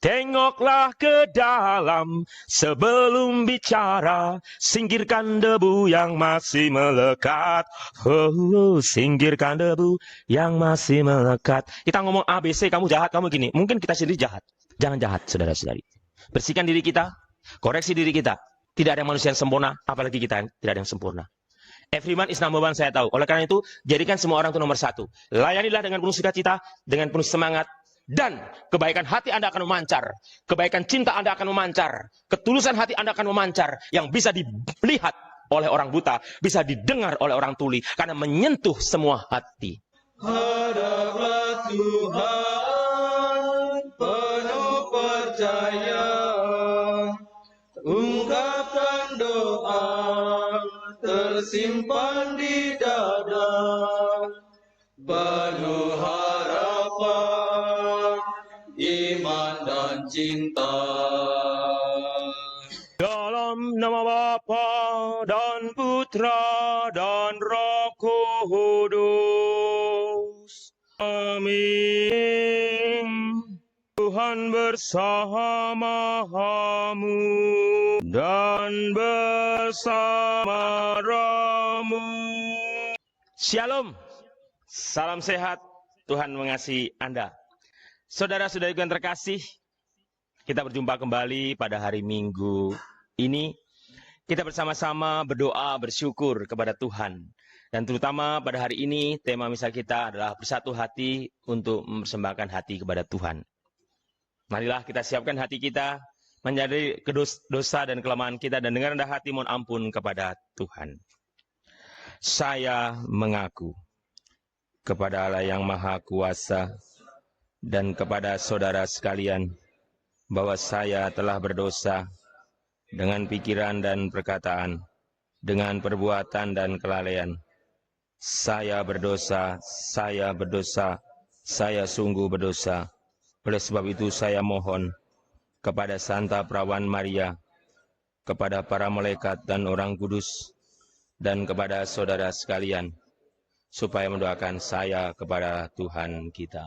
Tengoklah ke dalam sebelum bicara, singkirkan debu yang masih melekat. Singkirkan debu yang masih melekat. Kita ngomong ABC, kamu jahat, kamu gini. Mungkin kita sendiri jahat. Jangan jahat, saudara-saudari. Bersihkan diri kita, koreksi diri kita. Tidak ada manusia yang sempurna, apalagi kita tidak ada yang sempurna. Everyone is number one, saya tahu. Oleh karena itu, jadikan semua orang itu nomor satu. Layanilah dengan penuh sukacita, dengan penuh semangat. Dan kebaikan hati Anda akan memancar. Kebaikan cinta Anda akan memancar. Ketulusan hati Anda akan memancar. Yang bisa dilihat oleh orang buta. Bisa didengar oleh orang tuli. Karena menyentuh semua hati. Hadaplah Tuhan penuh percaya. Ungkapkan doa tersimpan di dada. Penuh harapan, iman dan cinta. Dalam nama Bapa dan Putra dan Roh Kudus. Amin. Tuhan bersamamu dan bersamamu. Shalom. Salam sehat. Tuhan mengasihi Anda. Saudara-saudariku yang terkasih, kita berjumpa kembali pada hari Minggu ini. Kita bersama-sama berdoa, bersyukur kepada Tuhan. Dan terutama pada hari ini, tema misa kita adalah bersatu hati untuk mempersembahkan hati kepada Tuhan. Marilah kita siapkan hati kita, menyadari dosa dan kelemahan kita, dan dengan rendah hati mohon ampun kepada Tuhan. Saya mengaku kepada Allah yang Maha Kuasa dan kepada saudara sekalian bahwa saya telah berdosa dengan pikiran dan perkataan, dengan perbuatan dan kelalaian. Saya berdosa, saya sungguh berdosa. Oleh sebab itu saya mohon kepada Santa Perawan Maria, kepada para malaikat dan orang kudus, dan kepada saudara sekalian, supaya mendoakan saya kepada Tuhan kita.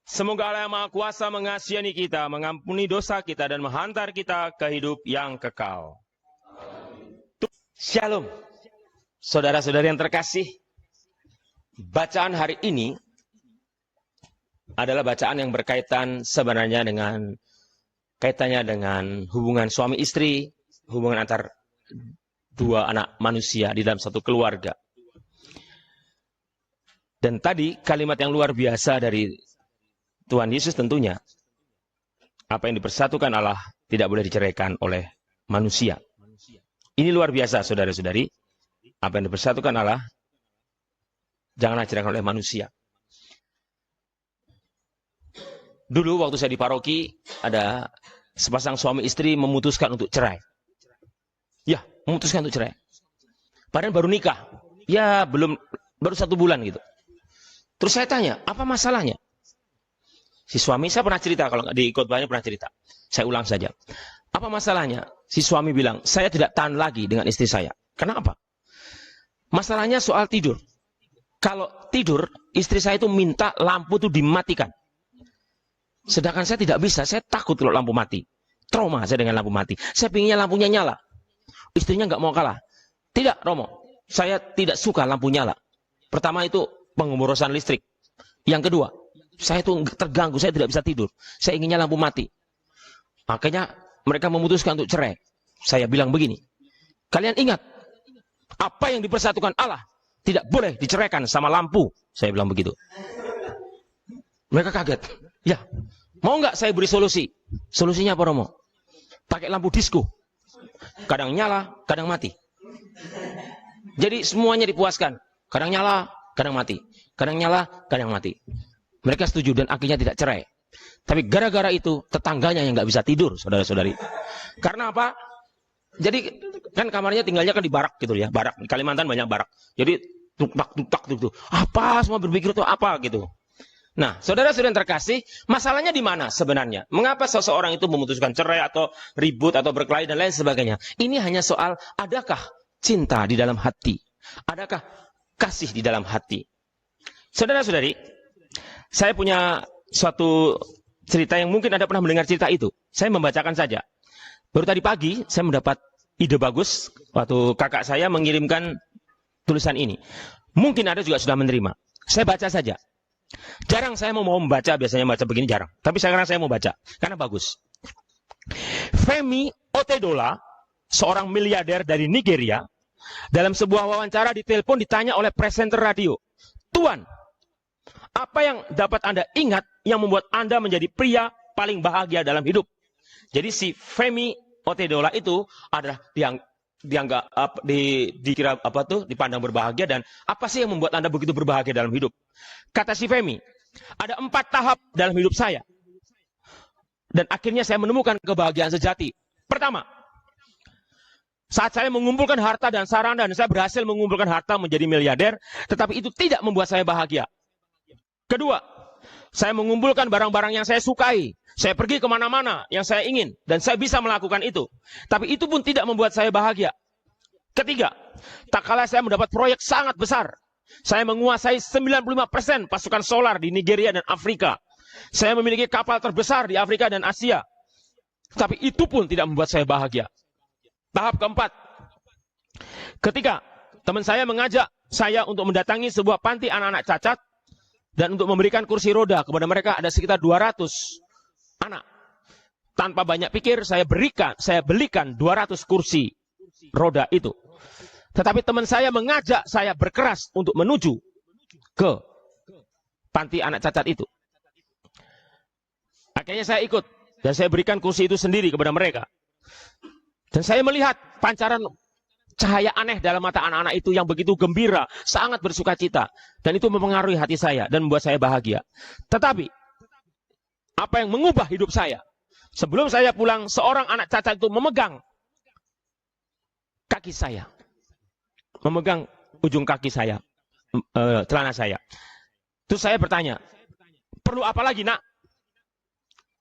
Semoga Allah yang Maha Kuasa mengasihani kita, mengampuni dosa kita, dan menghantar kita ke hidup yang kekal. Shalom. Saudara-saudari yang terkasih, bacaan hari ini adalah bacaan yang berkaitan sebenarnya dengan kaitannya dengan hubungan suami istri, hubungan antar dua anak manusia di dalam satu keluarga. Dan tadi kalimat yang luar biasa dari Tuhan Yesus tentunya, apa yang dipersatukan Allah tidak boleh diceraikan oleh manusia. Ini luar biasa, saudara-saudari. Apa yang dipersatukan Allah janganlah diceraikan oleh manusia. Dulu waktu saya di paroki, ada sepasang suami istri memutuskan untuk cerai. Ya, memutuskan untuk cerai. Padahal baru nikah. Ya, baru 1 bulan gitu. Terus saya tanya, apa masalahnya? Si suami, saya pernah cerita, kalau nggak di khotbahnya pernah cerita. Saya ulang saja. Apa masalahnya? Si suami bilang, saya tidak tahan lagi dengan istri saya. Kenapa? Masalahnya soal tidur. Kalau tidur, istri saya itu minta lampu itu dimatikan. Sedangkan saya tidak bisa, saya takut kalau lampu mati. Trauma saya dengan lampu mati. Saya pinginnya lampunya nyala. Istrinya nggak mau kalah. Tidak, Romo. Saya tidak suka lampu nyala. Pertama itu pengemborosan listrik. Yang kedua, saya itu terganggu, saya tidak bisa tidur. Saya inginnya lampu mati. Makanya mereka memutuskan untuk cerai. Saya bilang begini, kalian ingat, apa yang dipersatukan Allah tidak boleh diceraikan sama lampu. Saya bilang begitu. Mereka kaget. Ya, mau nggak saya beri solusi? Solusinya apa, Romo? Pakai lampu disko. Kadang nyala, kadang mati. Jadi semuanya dipuaskan. Kadang nyala, kadang mati. Kadang nyala, kadang mati. Mereka setuju dan akhirnya tidak cerai. Tapi gara-gara itu tetangganya yang nggak bisa tidur, saudara-saudari. Karena apa? Jadi kan kamarnya tinggalnya kan di barak gitu ya. Barak, di Kalimantan banyak barak. Jadi tuk-tak gitu. Apa semua berpikir itu apa gitu. Nah, saudara-saudara yang terkasih, masalahnya di mana sebenarnya? Mengapa seseorang itu memutuskan cerai atau ribut atau berkelahi dan lain sebagainya? Ini hanya soal adakah cinta di dalam hati? Adakah kasih di dalam hati? Saudara-saudari, saya punya suatu cerita yang mungkin Anda pernah mendengar cerita itu. Saya membacakan saja. Baru tadi pagi saya mendapat ide bagus waktu kakak saya mengirimkan tulisan ini. Mungkin Anda juga sudah menerima. Saya baca saja. Jarang saya mau membaca, biasanya baca begini jarang. Tapi sekarang saya mau baca, karena bagus. Femi Otedola, seorang miliarder dari Nigeria, dalam sebuah wawancara di telepon ditanya oleh presenter radio, "Tuan, apa yang dapat Anda ingat yang membuat Anda menjadi pria paling bahagia dalam hidup?" Jadi si Femi Otedola itu adalah dianggap dikira dipandang berbahagia, dan apa sih yang membuat Anda begitu berbahagia dalam hidup? Kata si Femi, ada 4 tahap dalam hidup saya. Dan akhirnya saya menemukan kebahagiaan sejati. Pertama, saat saya mengumpulkan harta dan sarana, dan saya berhasil mengumpulkan harta menjadi miliarder, tetapi itu tidak membuat saya bahagia. Kedua, saya mengumpulkan barang-barang yang saya sukai. Saya pergi kemana-mana yang saya ingin, dan saya bisa melakukan itu. Tapi itu pun tidak membuat saya bahagia. Ketiga, tak kalah saya mendapat proyek sangat besar. Saya menguasai 95% pasukan solar di Nigeria dan Afrika. Saya memiliki kapal terbesar di Afrika dan Asia. Tapi itu pun tidak membuat saya bahagia. Tahap keempat, ketika teman saya mengajak saya untuk mendatangi sebuah panti anak-anak cacat, dan untuk memberikan kursi roda kepada mereka, ada sekitar 200 anak. Tanpa banyak pikir, saya belikan 200 kursi roda itu. Tetapi teman saya mengajak saya berkeras untuk menuju ke panti anak cacat itu. Akhirnya saya ikut, dan saya berikan kursi itu sendiri kepada mereka. Dan saya melihat pancaran cahaya aneh dalam mata anak-anak itu yang begitu gembira, sangat bersuka cita. Dan itu mempengaruhi hati saya dan membuat saya bahagia. Tetapi, apa yang mengubah hidup saya? Sebelum saya pulang, seorang anak cacat itu memegang kaki saya. Memegang ujung kaki saya, celana saya. Terus saya bertanya, perlu apa lagi, nak?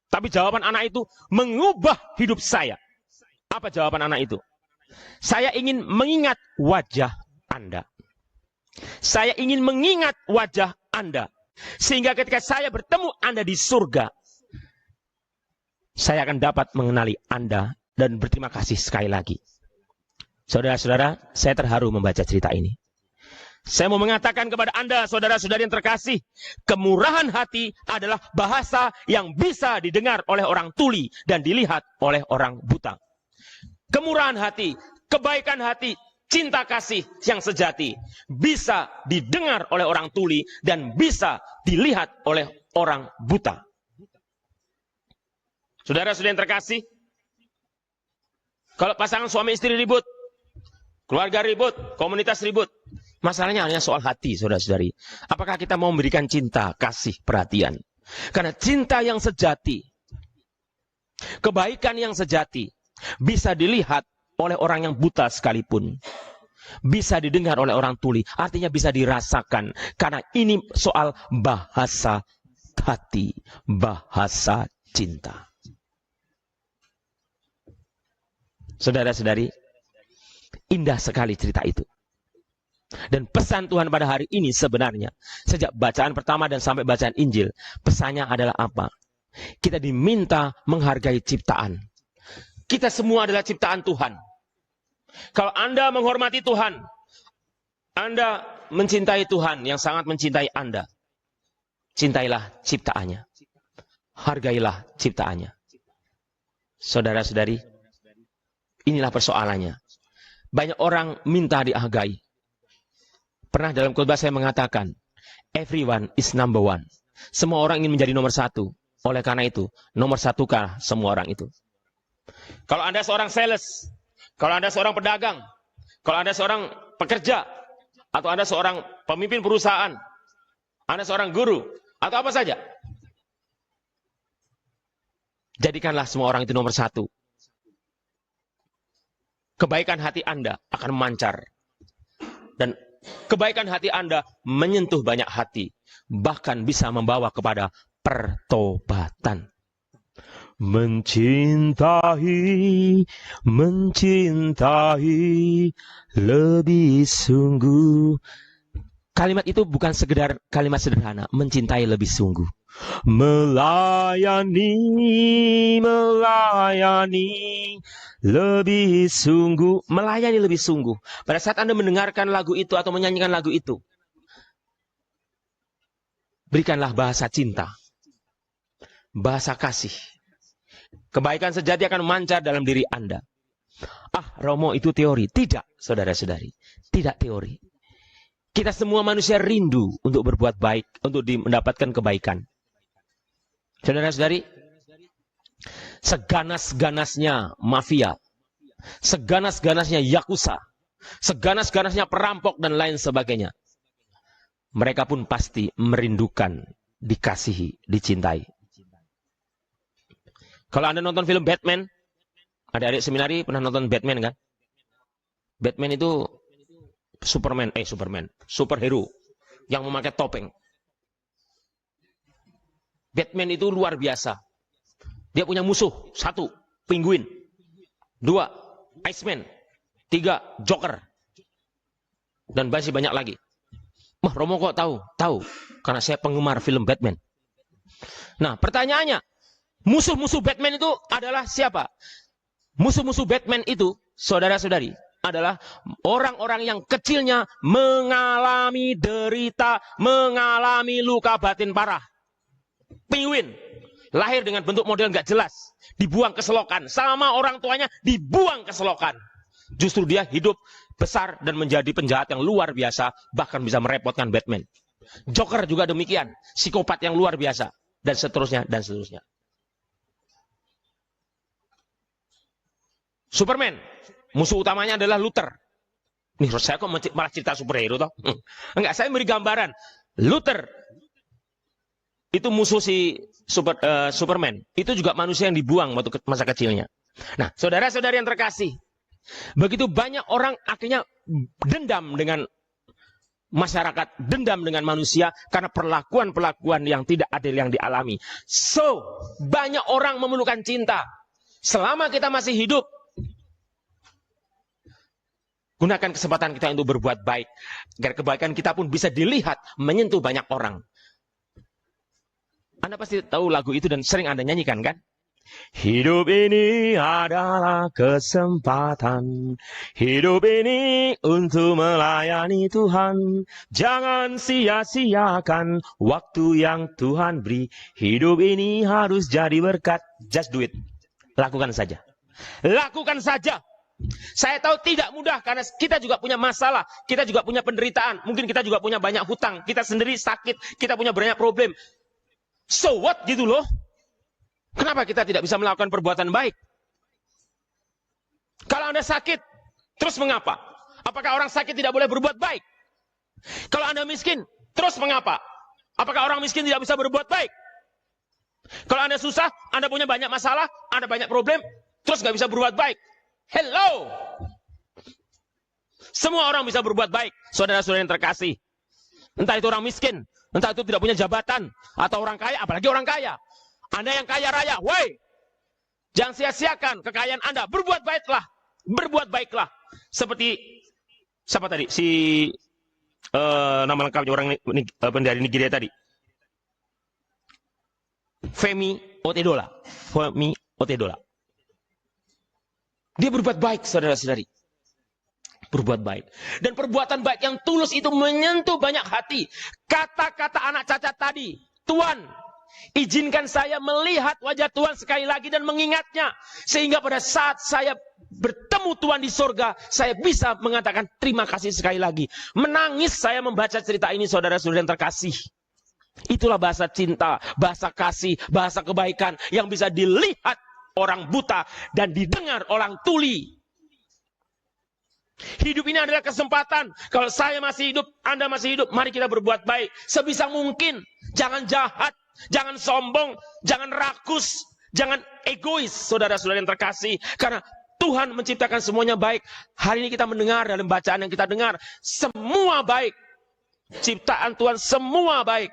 Tapi jawaban anak itu mengubah hidup saya. Apa jawaban anak itu? Saya ingin mengingat wajah Anda. Saya ingin mengingat wajah Anda. Sehingga ketika saya bertemu Anda di surga, saya akan dapat mengenali Anda dan berterima kasih sekali lagi. Saudara-saudara, saya terharu membaca cerita ini. Saya mau mengatakan kepada Anda, saudara-saudari yang terkasih, kemurahan hati adalah bahasa yang bisa didengar oleh orang tuli dan dilihat oleh orang buta. Kemurahan hati, kebaikan hati, cinta kasih yang sejati bisa didengar oleh orang tuli dan bisa dilihat oleh orang buta. Saudara-saudari yang terkasih, kalau pasangan suami istri ribut, keluarga ribut, komunitas ribut, masalahnya hanya soal hati, saudara-saudari. Apakah kita mau memberikan cinta, kasih, perhatian? Karena cinta yang sejati, kebaikan yang sejati, bisa dilihat oleh orang yang buta sekalipun. Bisa didengar oleh orang tuli, artinya bisa dirasakan. Karena ini soal bahasa hati, bahasa cinta. Saudara-saudari, indah sekali cerita itu. Dan pesan Tuhan pada hari ini sebenarnya, sejak bacaan pertama dan sampai bacaan Injil, pesannya adalah apa? Kita diminta menghargai ciptaan. Kita semua adalah ciptaan Tuhan. Kalau Anda menghormati Tuhan, Anda mencintai Tuhan yang sangat mencintai Anda, cintailah ciptaannya. Hargailah ciptaannya. Saudara-saudari, inilah persoalannya. Banyak orang minta dihargai. Pernah dalam khotbah saya mengatakan, everyone is number one. Semua orang ingin menjadi nomor satu. Oleh karena itu, nomor satukah semua orang itu. Kalau Anda seorang sales, kalau Anda seorang pedagang, kalau Anda seorang pekerja, atau Anda seorang pemimpin perusahaan, Anda seorang guru, atau apa saja, jadikanlah semua orang itu nomor satu. Kebaikan hati Anda akan memancar. Dan kebaikan hati Anda menyentuh banyak hati. Bahkan bisa membawa kepada pertobatan. Mencintai, mencintai lebih sungguh. Kalimat itu bukan sekedar kalimat sederhana, mencintai lebih sungguh. Melayani, melayani lebih sungguh, melayani lebih sungguh. Pada saat Anda mendengarkan lagu itu atau menyanyikan lagu itu, berikanlah bahasa cinta, bahasa kasih. Kebaikan sejati akan memancar dalam diri Anda. Ah, Romo itu teori. Tidak, saudara-saudari. Tidak teori. Kita semua manusia rindu untuk berbuat baik, untuk mendapatkan kebaikan. Saudara-saudari, seganas-ganasnya mafia, seganas-ganasnya yakuza, seganas-ganasnya perampok dan lain sebagainya, mereka pun pasti merindukan dikasihi, dicintai. Kalau Anda nonton film Batman, adik-adik seminari pernah nonton Batman kan? Batman itu superhero yang memakai topeng. Batman itu luar biasa. Dia punya musuh. 1, Penguin. 2, Iceman. 3, Joker. Dan masih banyak lagi. Wah, Romo kok tahu? Tahu. Karena saya penggemar film Batman. Nah, pertanyaannya, musuh-musuh Batman itu adalah siapa? Musuh-musuh Batman itu, saudara-saudari, adalah orang-orang yang kecilnya mengalami derita, mengalami luka batin parah. Penguin, lahir dengan bentuk model nggak jelas, dibuang ke selokan, sama orang tuanya dibuang ke selokan. Justru dia hidup besar dan menjadi penjahat yang luar biasa, bahkan bisa merepotkan Batman. Joker juga demikian, psikopat yang luar biasa, dan seterusnya, dan seterusnya. Superman, musuh utamanya adalah Luther. Nih, saya kok malah cerita superhero toh? Enggak, saya beri gambaran. Luther itu musuh si Superman. Itu juga manusia yang dibuang waktu masa kecilnya. Nah, saudara-saudari yang terkasih, begitu banyak orang akhirnya dendam dengan masyarakat, dendam dengan manusia karena perlakuan-perlakuan yang tidak adil yang dialami. So, banyak orang memerlukan cinta. Selama kita masih hidup, gunakan kesempatan kita untuk berbuat baik, agar kebaikan kita pun bisa dilihat, menyentuh banyak orang. Anda pasti tahu lagu itu dan sering Anda nyanyikan kan? Hidup ini adalah kesempatan, hidup ini untuk melayani Tuhan. Jangan sia-siakan waktu yang Tuhan beri. Hidup ini harus jadi berkat. Just do it. Lakukan saja. Lakukan saja. Saya tahu tidak mudah karena kita juga punya masalah, kita juga punya penderitaan, mungkin kita juga punya banyak hutang, kita sendiri sakit, kita punya banyak problem. So what gitu loh? Kenapa kita tidak bisa melakukan perbuatan baik? Kalau Anda sakit, terus mengapa? Apakah orang sakit tidak boleh berbuat baik? Kalau Anda miskin, terus mengapa? Apakah orang miskin tidak bisa berbuat baik? Kalau Anda susah, Anda punya banyak masalah, Anda banyak problem, terus nggak bisa berbuat baik. Hello. Semua orang bisa berbuat baik, saudara-saudara yang terkasih. Entah itu orang miskin, entah itu tidak punya jabatan, atau orang kaya, apalagi orang kaya. Anda yang kaya raya, woi, jangan sia-siakan kekayaan Anda. Berbuat baiklah, berbuat baiklah. Seperti siapa tadi? Nama lengkapnya orang dari Nigeria tadi. Femi Otedola. Femi Otedola. Dia berbuat baik, saudara-saudari. Berbuat baik. Dan perbuatan baik yang tulus itu menyentuh banyak hati. Kata-kata anak cacat tadi. Tuhan, izinkan saya melihat wajah Tuhan sekali lagi dan mengingatnya. Sehingga pada saat saya bertemu Tuhan di surga, saya bisa mengatakan terima kasih sekali lagi. Menangis saya membaca cerita ini, saudara-saudara yang terkasih. Itulah bahasa cinta, bahasa kasih, bahasa kebaikan yang bisa dilihat orang buta dan didengar orang tuli. Hidup ini adalah kesempatan. Kalau saya masih hidup, Anda masih hidup, mari kita berbuat baik sebisa mungkin. Jangan jahat, jangan sombong, jangan rakus, jangan egois, saudara-saudara yang terkasih. Karena Tuhan menciptakan semuanya baik. Hari ini kita mendengar dalam bacaan yang kita dengar, semua baik. Ciptaan Tuhan semua baik.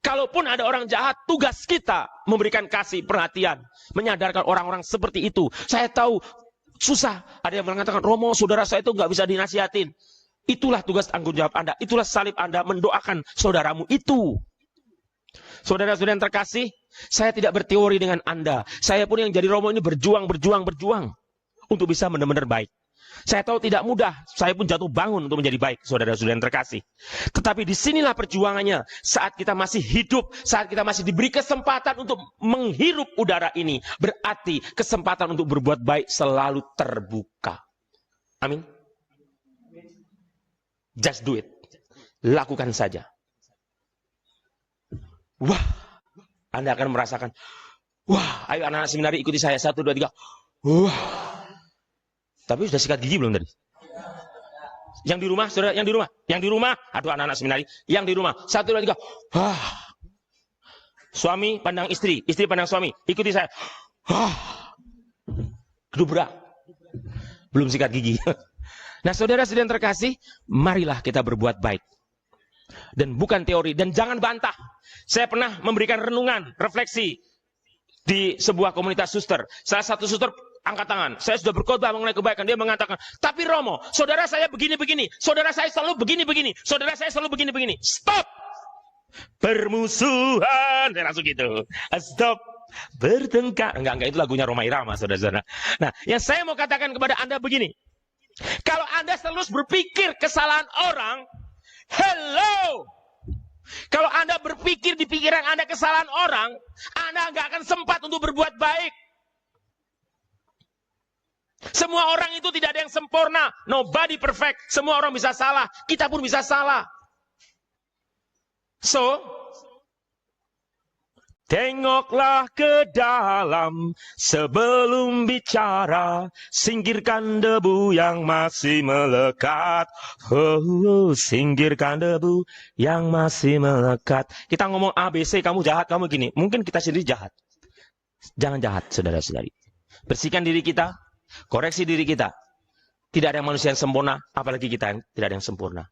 Kalaupun ada orang jahat, tugas kita memberikan kasih, perhatian, menyadarkan orang-orang seperti itu. Saya tahu susah. Ada yang mengatakan, Romo, saudara saya itu nggak bisa dinasihatin. Itulah tugas tanggung jawab Anda. Itulah salib Anda mendoakan saudaramu itu. Saudara-saudara yang terkasih, saya tidak berteori dengan Anda. Saya pun yang jadi Romo ini berjuang untuk bisa benar-benar baik. Saya tahu tidak mudah, saya pun jatuh bangun untuk menjadi baik, saudara-saudara yang terkasih. Tetapi disinilah perjuangannya, saat kita masih hidup, saat kita masih diberi kesempatan untuk menghirup udara ini, berarti kesempatan untuk berbuat baik selalu terbuka. Amin. Just do it. Lakukan saja. Wah, Anda akan merasakan, wah, ayo anak-anak seminari ikuti saya, 1, 2, 3. Wah. Tapi sudah sikat gigi belum tadi? Yang di rumah, saudara, yang di rumah, aduh anak-anak seminari, yang di rumah, 1, 2, 3. Wah. Suami pandang istri, istri pandang suami, ikuti saya. Wah. Gedubrak. Belum sikat gigi. Nah, saudara-saudara yang terkasih, marilah kita berbuat baik. Dan bukan teori, dan jangan bantah. Saya pernah memberikan renungan, refleksi di sebuah komunitas suster. Salah satu suster angkat tangan. Saya sudah berkhotbah mengenai kebaikan. Dia mengatakan, tapi Romo, saudara saya begini-begini. Saudara saya selalu begini-begini. Saudara saya selalu begini-begini. Stop! Permusuhan. Saya langsung gitu. Stop! Bertengkar. Enggak, itu lagunya Rhoma Irama, saudara-saudara. Nah, yang saya mau katakan kepada Anda begini. Kalau Anda terus berpikir kesalahan orang, hello! Kalau Anda berpikir di pikiran Anda kesalahan orang, Anda nggak akan sempat untuk berbuat baik. Semua orang itu tidak ada yang sempurna. Nobody perfect. Semua orang bisa salah. Kita pun bisa salah. So, tengoklah ke dalam sebelum bicara. Singkirkan debu yang masih melekat. Oh, singkirkan debu yang masih melekat. Kita ngomong ABC, kamu jahat, kamu gini. Mungkin kita sendiri jahat. Jangan jahat, saudara-saudari. Bersihkan diri kita. Koreksi diri kita. Tidak ada manusia yang sempurna, apalagi kita yang tidak ada yang sempurna.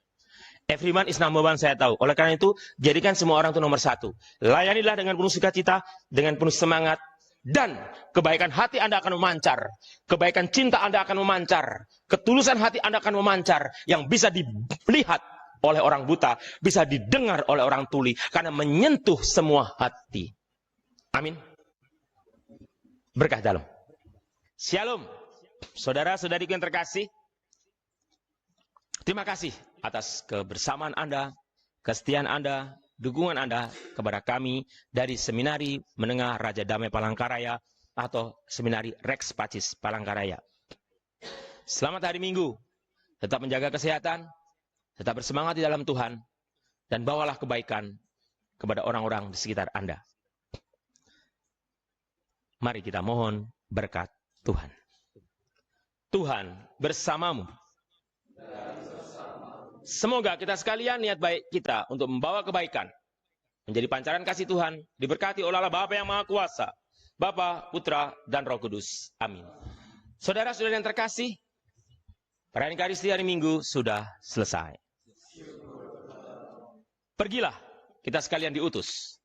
Everyone is number one, saya tahu. Oleh karena itu, jadikan semua orang itu nomor 1. Layanilah dengan penuh sukacita, dengan penuh semangat, dan kebaikan hati Anda akan memancar. Kebaikan cinta Anda akan memancar. Ketulusan hati Anda akan memancar, yang bisa dilihat oleh orang buta, bisa didengar oleh orang tuli, karena menyentuh semua hati. Amin. Berkah dalam. Shalom. Saudara-saudariku yang terkasih, terima kasih atas kebersamaan Anda, kesetiaan Anda, dukungan Anda kepada kami dari Seminari Menengah Raja Damai Palangkaraya atau Seminari Rex Pacis Palangkaraya. Selamat hari Minggu, tetap menjaga kesehatan, tetap bersemangat di dalam Tuhan, dan bawalah kebaikan kepada orang-orang di sekitar Anda. Mari kita mohon berkat Tuhan. Tuhan bersamamu. Semoga kita sekalian niat baik kita untuk membawa kebaikan, menjadi pancaran kasih Tuhan, diberkati oleh Allah Bapa yang Maha Kuasa, Bapa, Putra, dan Roh Kudus. Amin. Saudara-saudara yang terkasih, perayaan Ekaristi hari Minggu sudah selesai. Pergilah, kita sekalian diutus